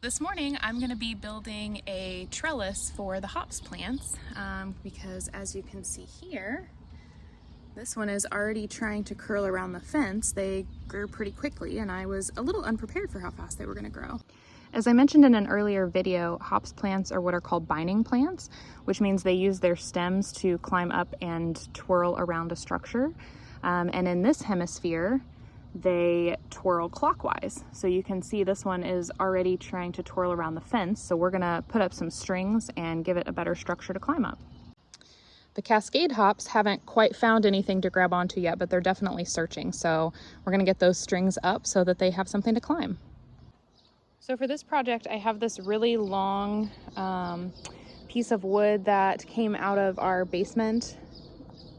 This morning I'm going to be building a trellis for the hops plants because as you can see here, this one is already trying to curl around the fence. They grew pretty quickly and I was a little unprepared for how fast they were going to grow. As I mentioned in an earlier video, hops plants are what are called bining plants, which means they use their stems to climb up and twirl around a structure. And in this hemisphere, they twirl clockwise. So you can see this one is already trying to twirl around the fence. So we're gonna put up some strings and give it a better structure to climb up. The Cascade hops haven't quite found anything to grab onto yet, but they're definitely searching. So we're gonna get those strings up so that they have something to climb. So for this project, I have this really long piece of wood that came out of our basement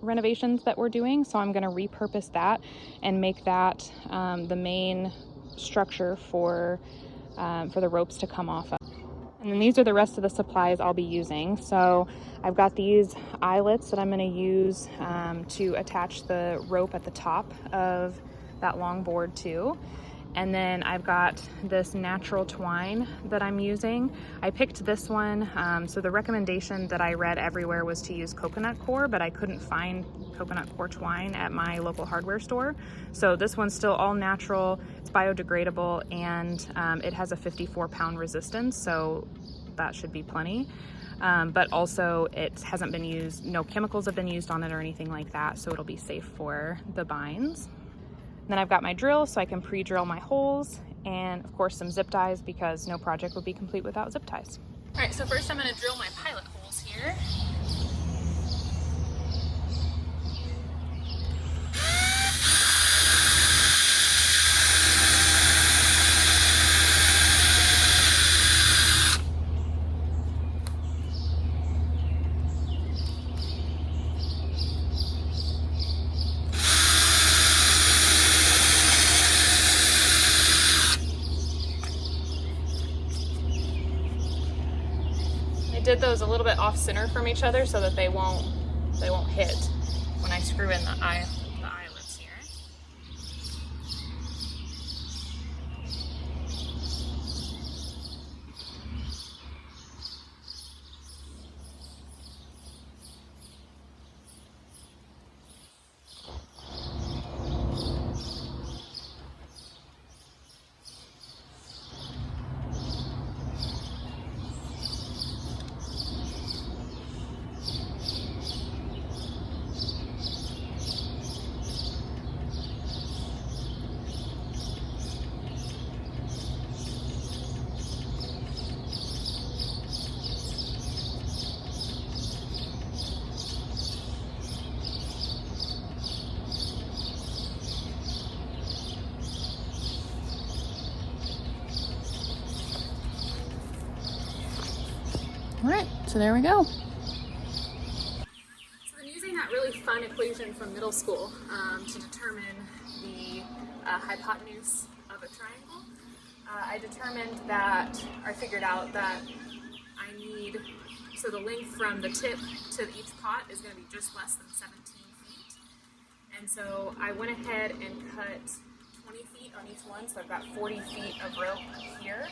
renovations that we're doing. So I'm going to repurpose that and make that the main structure for the ropes to come off of. And then these are the rest of the supplies I'll be using. So I've got these eyelets that I'm going to use to attach the rope at the top of that long board to. And then I've got this natural twine that I'm using. I picked this one, so the recommendation that I read everywhere was to use coconut core, but I couldn't find coconut core twine at my local hardware store. So this one's still all natural, it's biodegradable, and it has a 54-pound resistance, so that should be plenty. But also it hasn't been used, no chemicals have been used on it or anything like that, so it'll be safe for the bines. Then I've got my drill so I can pre-drill my holes, and of course some zip ties because no project would be complete without zip ties. All right, so first I'm going to drill my pilot holes here. Did those a little bit off center from each other so that they won't hit when I screw in the eyelets here. All right, so there we go. So I'm using that really fun equation from middle school to determine the hypotenuse of a triangle. I figured out that I need, so the length from the tip to each pot is going to be just less than 17 feet. And so I went ahead and cut 20 feet on each one, so I've got 40 feet of rope here.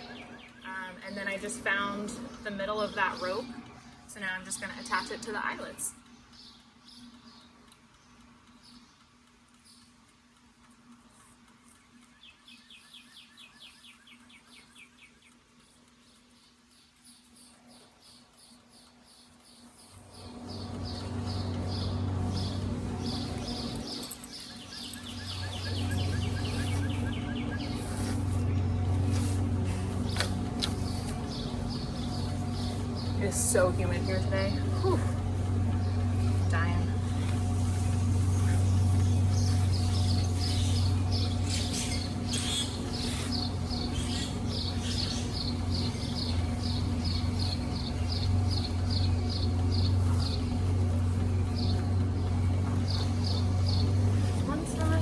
And then I just found the middle of that rope, so now I'm just going to attach it to the eyelets. It is so humid here today. Whew. Dying. One side.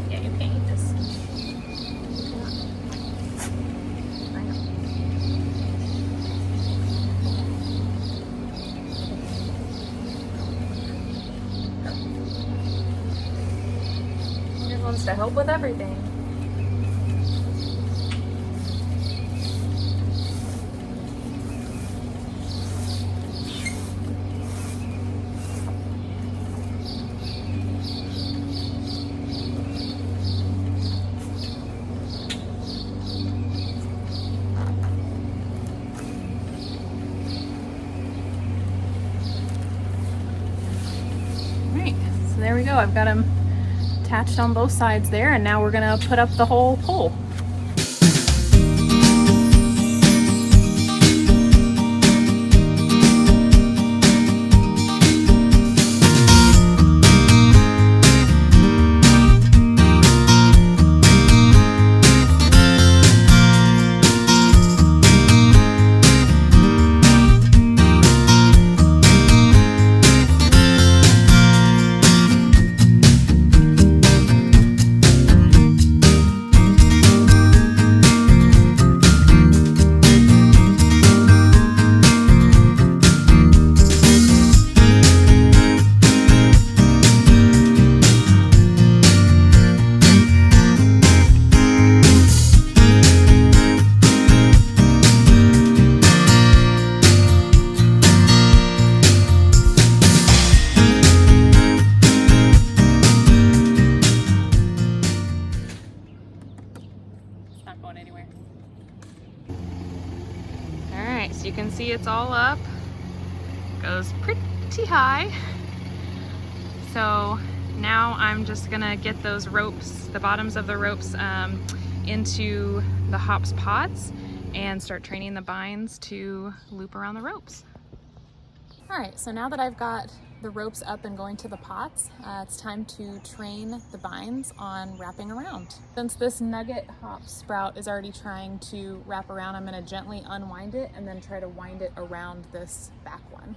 Yeah, you can't eat this. Wants to help with everything. So there we go. I've got them attached on both sides there, and now we're gonna put up the whole pole. So you can see it's all up, goes pretty high. So now I'm just gonna get those ropes, the bottoms of the ropes, into the hops pots and start training the bines to loop around the ropes. All right, so now that I've got the ropes up and going to the pots, it's time to train the bines on wrapping around. Since this nugget hop sprout is already trying to wrap around, I'm going to gently unwind it and then try to wind it around this back one.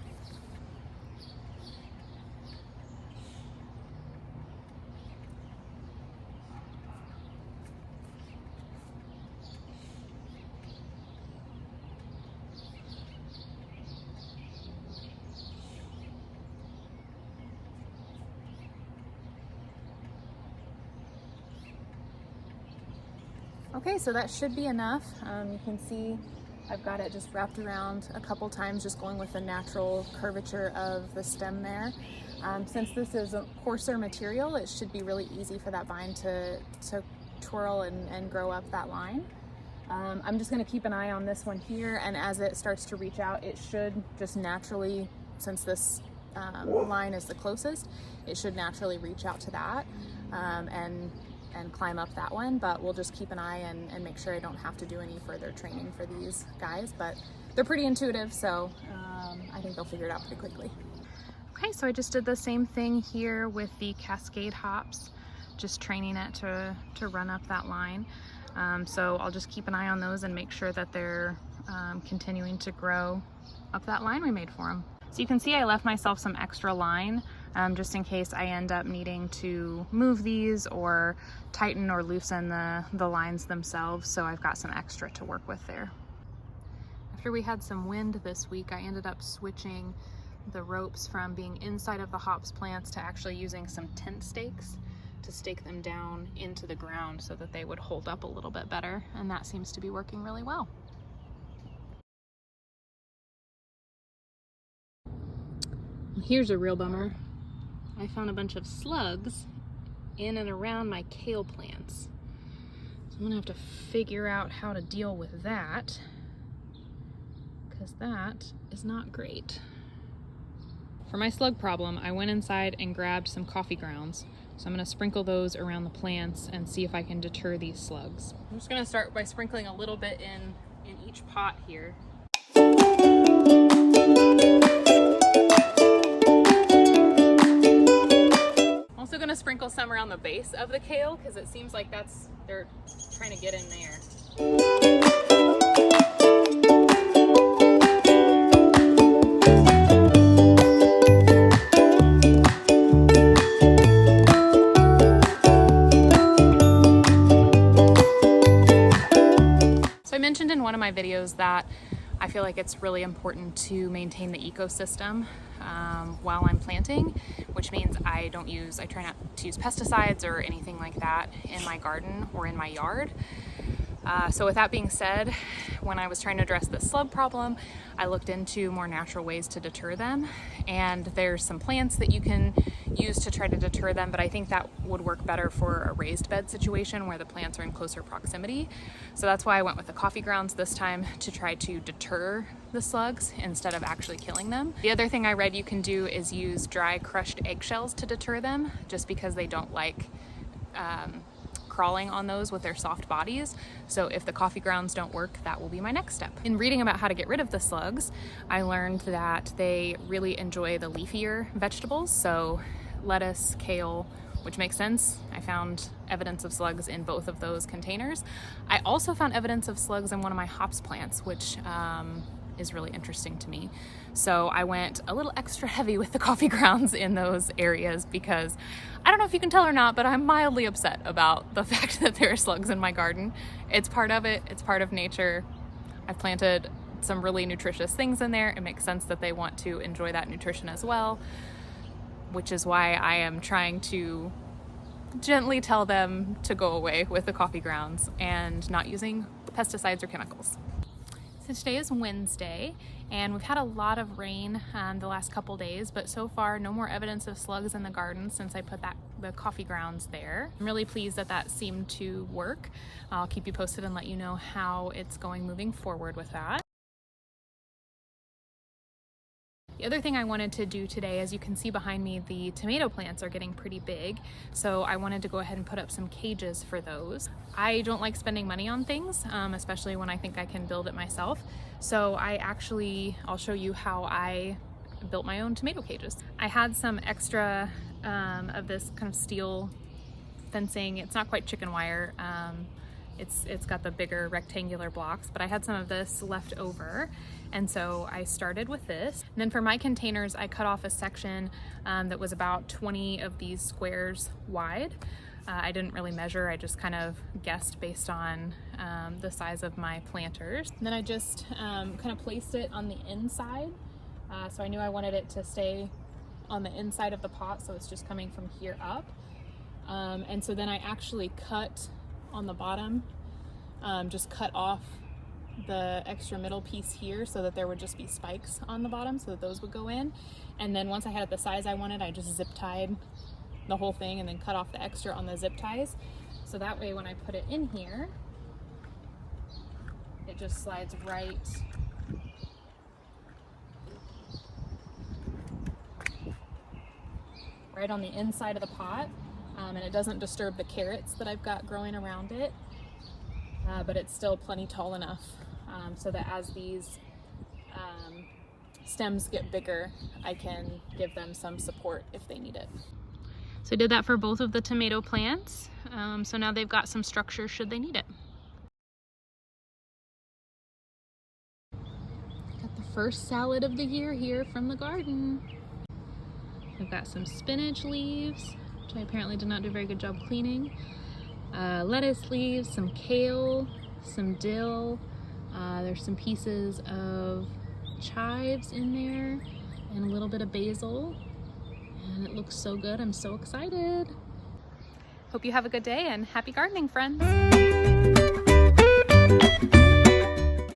Okay, so that should be enough. You can see I've got it just wrapped around a couple times, just going with the natural curvature of the stem there. Since this is a coarser material, it should be really easy for that vine to twirl and grow up that line. I'm just going to keep an eye on this one here, and as it starts to reach out, it should just naturally, since this line is the closest, it should naturally reach out to that and climb up that one, but we'll just keep an eye and make sure I don't have to do any further training for these guys, but they're pretty intuitive, so I think they'll figure it out pretty quickly. Okay, so I just did the same thing here with the cascade hops, just training it to run up that line. So I'll just keep an eye on those and make sure that they're continuing to grow up that line we made for them. So you can see I left myself some extra line just in case I end up needing to move these or tighten or loosen the lines themselves, so I've got some extra to work with there. After we had some wind this week, I ended up switching the ropes from being inside of the hops plants to actually using some tent stakes to stake them down into the ground so that they would hold up a little bit better, and that seems to be working really well. Here's a real bummer. I found a bunch of slugs in and around my kale plants. So I'm gonna have to figure out how to deal with that, because that is not great. For my slug problem, I went inside and grabbed some coffee grounds. So I'm gonna sprinkle those around the plants and see if I can deter these slugs. I'm just gonna start by sprinkling a little bit in each pot here. Also gonna sprinkle some around the base of the kale because it seems like they're trying to get in there. So I mentioned in one of my videos that I feel like it's really important to maintain the ecosystem while I'm planting, which means I try not to use pesticides or anything like that in my garden or in my yard. So with that being said, when I was trying to address the slug problem, I looked into more natural ways to deter them, and there's some plants that you can use to try to deter them, but I think that would work better for a raised bed situation where the plants are in closer proximity. So that's why I went with the coffee grounds this time, to try to deter the slugs instead of actually killing them. The other thing I read you can do is use dry crushed eggshells to deter them, just because they don't like crawling on those with their soft bodies. So if the coffee grounds don't work, that will be my next step. In reading about how to get rid of the slugs, I learned that they really enjoy the leafier vegetables, so lettuce, kale, which makes sense. I found evidence of slugs in both of those containers. I also found evidence of slugs in one of my hops plants, which is really interesting to me. So I went a little extra heavy with the coffee grounds in those areas, because I don't know if you can tell or not, but I'm mildly upset about the fact that there are slugs in my garden. It's part of it, it's part of nature. I've planted some really nutritious things in there. It makes sense that they want to enjoy that nutrition as well, which is why I am trying to gently tell them to go away with the coffee grounds and not using pesticides or chemicals. So today is Wednesday, and we've had a lot of rain the last couple days, but so far no more evidence of slugs in the garden since I put the coffee grounds there. I'm really pleased that that seemed to work. I'll keep you posted and let you know how it's going moving forward with that. The other thing I wanted to do today, as you can see behind me, the tomato plants are getting pretty big, so I wanted to go ahead and put up some cages for those. I don't like spending money on things, especially when I think I can build it myself. So I'll show you how I built my own tomato cages. I had some extra of this kind of steel fencing. It's not quite chicken wire. It's got the bigger rectangular blocks, but I had some of this left over, and so I started with this. And then for my containers, I cut off a section that was about 20 of these squares wide. I didn't really measure, I just kind of guessed based on the size of my planters. And then I just kind of placed it on the inside, so I knew I wanted it to stay on the inside of the pot, so it's just coming from here up. And so then I actually cut on the bottom, just cut off the extra middle piece here so that there would just be spikes on the bottom so that those would go in. And then once I had it the size I wanted, I just zip tied the whole thing and then cut off the extra on the zip ties. So that way when I put it in here, it just slides right on the inside of the pot. And it doesn't disturb the carrots that I've got growing around it, but it's still plenty tall enough so that as these stems get bigger, I can give them some support if they need it. So I did that for both of the tomato plants, so now they've got some structure should they need it. Got the first salad of the year here from the garden. I've got some spinach leaves, which I apparently did not do a very good job cleaning. Lettuce leaves, some kale, some dill. There's some pieces of chives in there and a little bit of basil. And it looks so good. I'm so excited. Hope you have a good day and happy gardening, friends.